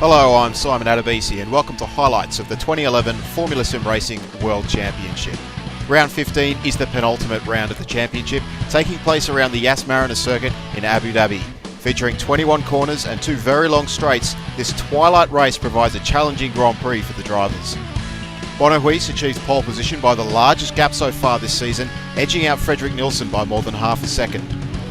Hello, I'm Simon Adebisi and welcome to highlights of the 2011 Formula SimRacing World Championship. Round 15 is the penultimate round of the championship, taking place around the Yas Marina circuit in Abu Dhabi. Featuring 21 corners and 2 very long straights, this twilight race provides a challenging Grand Prix for the drivers. Bono Huis achieved pole position by the largest gap so far this season, edging out Frederik Nielsen by more than half a second.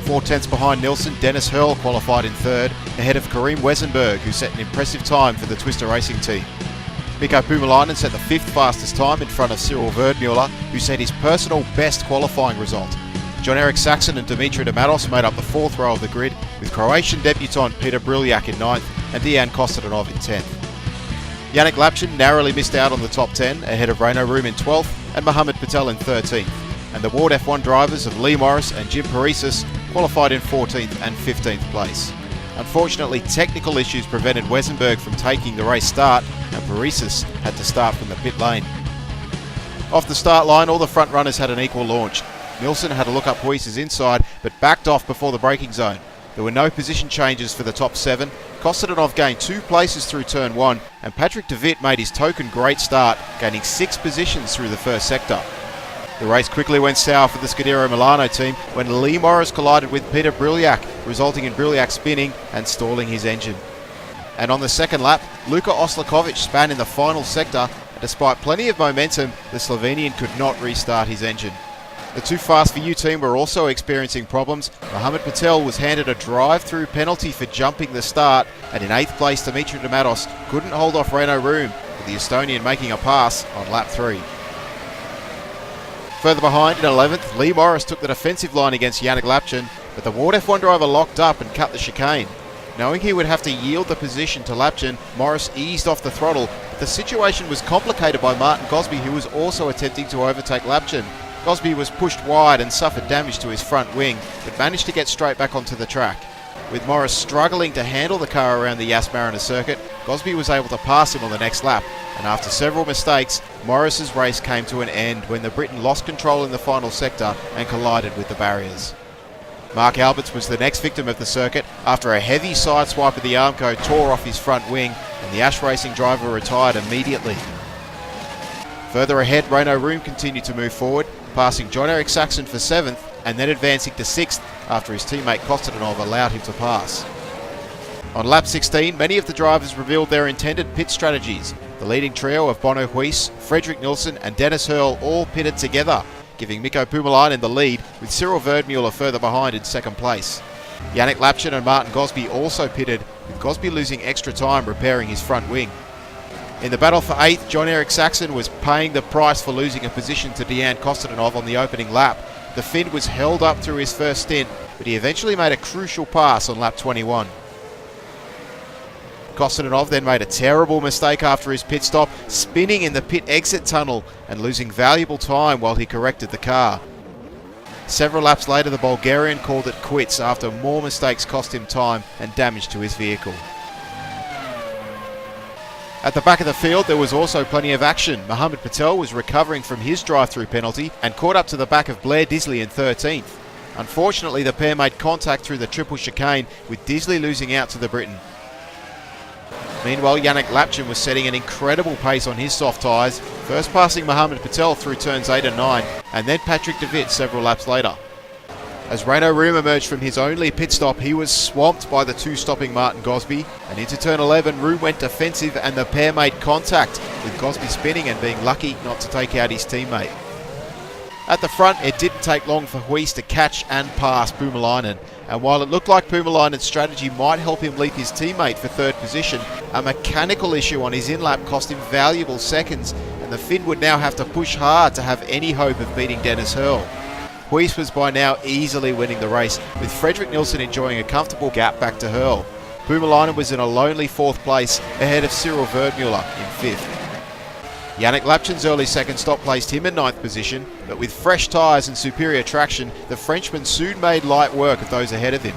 4 tenths behind Nielsen, Dennis Hurl qualified in third, ahead of Karim Wesenberg, who set an impressive time for the Twister Racing team. Mikko Puumalainen set the 5th fastest time in front of Cyril Verdmuller, who set his personal best qualifying result. Jon-Erik Saxon and Dimitri de Matos made up the 4th row of the grid, with Croatian debutant Peter Briljak in 9th and Dejan Kostatinov in 10th. Yannick Lapchin narrowly missed out on the top 10, ahead of Renaud Room in 12th and Mohamed Patel in 13th. And the Ward F1 drivers of Lee Morris and Jim Parisas qualified in 14th and 15th place. Unfortunately, technical issues prevented Wesenberg from taking the race start, and Parisas had to start from the pit lane. Off the start line, all the front runners had an equal launch. Nielsen had a look up Huis's inside, but backed off before the braking zone. There were no position changes for the top 7. Kostatinov gained 2 places through turn 1, and Patrick de Wit made his token great start, gaining 6 positions through the first sector. The race quickly went sour for the Scuderia Milano team when Lee Morris collided with Peter Briljak, resulting in Briljak spinning and stalling his engine. And on the second lap, Luka Oslakovic span in the final sector, and despite plenty of momentum, the Slovenian could not restart his engine. The Too Fast For You team were also experiencing problems. Mohamed Patel was handed a drive-through penalty for jumping the start, and in 8th place Dimitri de Matos couldn't hold off Renaud Room, with the Estonian making a pass on lap 3. Further behind, in 11th, Lee Morris took the defensive line against Yannick Lapchin, but the Ward F1 driver locked up and cut the chicane. Knowing he would have to yield the position to Lapchin, Morris eased off the throttle, but the situation was complicated by Martin Gosby, who was also attempting to overtake Lapchin. Gosby was pushed wide and suffered damage to his front wing, but managed to get straight back onto the track. With Morris struggling to handle the car around the Yas Marina circuit, Gosby was able to pass him on the next lap, and after several mistakes, Morris's race came to an end when the Briton lost control in the final sector and collided with the barriers. Mark Alberts was the next victim of the circuit after a heavy sideswipe of the Armco tore off his front wing, and the Ash Racing driver retired immediately. Further ahead, Renaud Room continued to move forward, passing Jon-Erik Saxon for 7th and then advancing to 6th after his teammate Kostatinov allowed him to pass. On lap 16, many of the drivers revealed their intended pit strategies. The leading trio of Bono Huis, Frederik Nielsen and Dennis Hurl all pitted together, giving Mikko Puumalainen the lead, with Cyril Verdmuller further behind in 2nd place. Yannick Lapchin and Martin Gosby also pitted, with Gosby losing extra time repairing his front wing. In the battle for 8th, Jon-Erik Saxon was paying the price for losing a position to Dejan Kostatinov on the opening lap. The Finn was held up through his first stint, but he eventually made a crucial pass on lap 21. Kostatinov then made a terrible mistake after his pit stop, spinning in the pit exit tunnel and losing valuable time while he corrected the car. Several laps later, the Bulgarian called it quits after more mistakes cost him time and damage to his vehicle. At the back of the field, there was also plenty of action. Mohamed Patel was recovering from his drive-through penalty and caught up to the back of Blair Disley in 13th. Unfortunately, the pair made contact through the triple chicane, with Disley losing out to the Briton. Meanwhile, Yannick Lapchin was setting an incredible pace on his soft tyres, first passing Mohamed Patel through turns 8 and 9, and then Patrick de Wit several laps later. As Renaud Room emerged from his only pit stop, he was swamped by the 2-stopping Martin Gosby, and into turn 11, Room went defensive and the pair made contact, with Gosby spinning and being lucky not to take out his teammate. At the front, it didn't take long for Huis to catch and pass Puumalainen, and while it looked like Puumalainen's strategy might help him leap his teammate for 3rd position, a mechanical issue on his in-lap cost him valuable seconds, and the Finn would now have to push hard to have any hope of beating Dennis Hurl. Huis was by now easily winning the race, with Frederik Nielsen enjoying a comfortable gap back to Hurl. Puumalainen was in a lonely 4th place, ahead of Cyril Verdmuller in 5th. Yannick Lapchin's early 2nd stop placed him in 9th position, but with fresh tyres and superior traction, the Frenchman soon made light work of those ahead of him.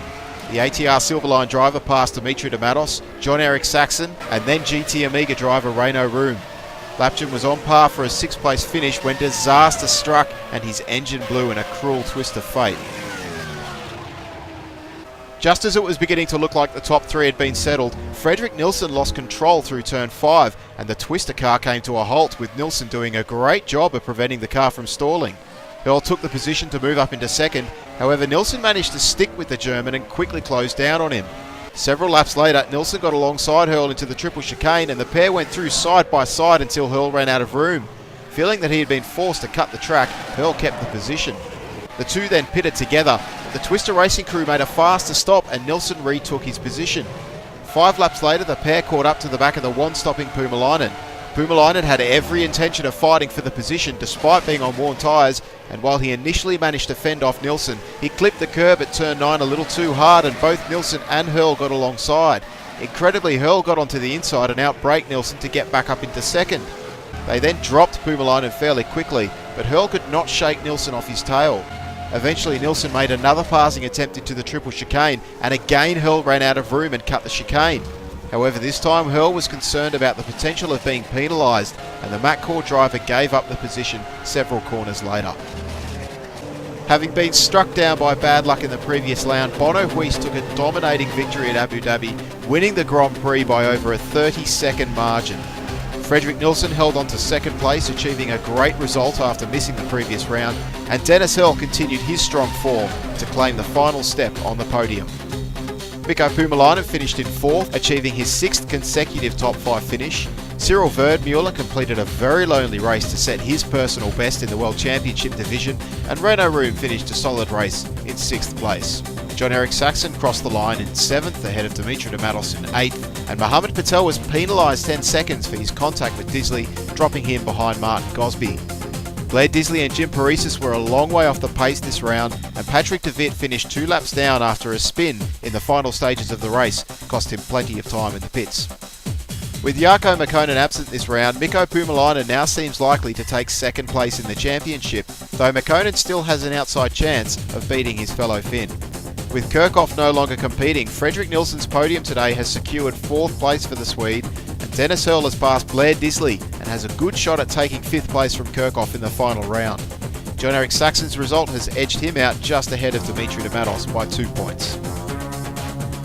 The ATR Silverline driver passed Dimitri de Matos, Jon-Erik Saxon, and then GT Amiga driver Renaud Room. Lapchin was on par for a 6th place finish when disaster struck and his engine blew in a cruel twist of fate. Just as it was beginning to look like the top three had been settled, Fredrik Nilsson lost control through turn 5 and the twister car came to a halt, with Nilsson doing a great job of preventing the car from stalling. Hurl took the position to move up into second, however Nilsson managed to stick with the German and quickly closed down on him. Several laps later, Nilsson got alongside Hurl into the triple chicane and the pair went through side by side until Hurl ran out of room. Feeling that he had been forced to cut the track, Hurl kept the position. The two then pitted together, but the Twister Racing crew made a faster stop and Nilsson retook his position. 5 laps later, the pair caught up to the back of the one-stopping Puumalainen. Puumalainen had every intention of fighting for the position despite being on worn tyres, and while he initially managed to fend off Nilsson, he clipped the curb at turn 9 a little too hard and both Nilsson and Hurl got alongside. Incredibly, Hurl got onto the inside and outbraked Nilsson to get back up into second. They then dropped Puumalainen fairly quickly, but Hurl could not shake Nilsson off his tail. Eventually Nilsson made another passing attempt into the triple chicane, and again Hurl ran out of room and cut the chicane. However, this time Hurl was concerned about the potential of being penalised, and the McCaw driver gave up the position several corners later. Having been struck down by bad luck in the previous round, Bono Huis took a dominating victory at Abu Dhabi, winning the Grand Prix by over a 30-second margin. Fredrik Nilsson held on to second place, achieving a great result after missing the previous round, and Dennis Hurl continued his strong form to claim the final step on the podium. Mikko Puumalainen finished in 4th, achieving his 6th consecutive top 5 finish. Cyril Verdmuller completed a very lonely race to set his personal best in the World Championship division, and Renault Room finished a solid race in 6th place. John-Eric Saxon crossed the line in 7th ahead of Dimitri de Matos in 8th, and Mohamed Patel was penalised 10 seconds for his contact with Disley, dropping him behind Martin Gosby. Blair Disley and Jim Paresis were a long way off the pace this round, and Patrick de Wit finished 2 laps down after a spin in the final stages of the race cost him plenty of time in the pits. With Jarkko Mäkkönen absent this round, Mikko Puumalainen now seems likely to take second place in the championship, though Mäkkönen still has an outside chance of beating his fellow Finn. With Kirchhoff no longer competing, Fredrik Nilsson's podium today has secured 4th place for the Swede, and Dennis Hurl has passed Blair Disley and has a good shot at taking 5th place from Kirchhoff in the final round. John-Eric Saxon's result has edged him out just ahead of Dimitri de Matos by 2 points.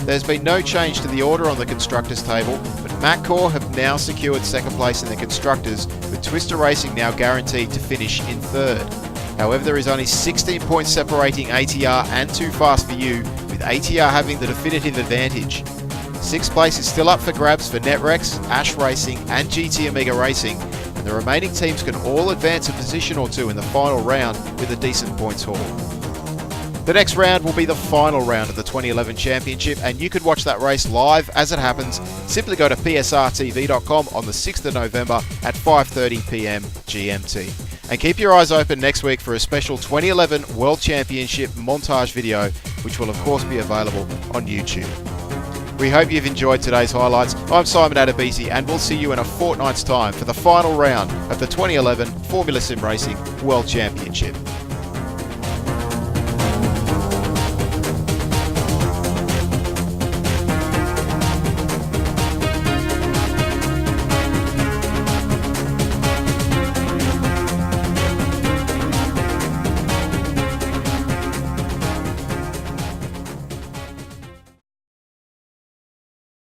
There's been no change to the order on the Constructors table, but McCaw have now secured second place in the Constructors, with Twister Racing now guaranteed to finish in 3rd. However, there is only 16 points separating ATR and Too Fast for You, with ATR having the definitive advantage. 6th place is still up for grabs for Netrex, Ash Racing and GT Amiga Racing, and the remaining teams can all advance a position or two in the final round with a decent points haul. The next round will be the final round of the 2011 Championship, and you can watch that race live as it happens. Simply go to psrtv.com on the 6th of November at 5:30 PM GMT. And keep your eyes open next week for a special 2011 World Championship montage video, which will of course be available on YouTube. We hope you've enjoyed today's highlights. I'm Simon Adebisi, and we'll see you in a fortnight's time for the final round of the 2011 Formula SimRacing World Championship.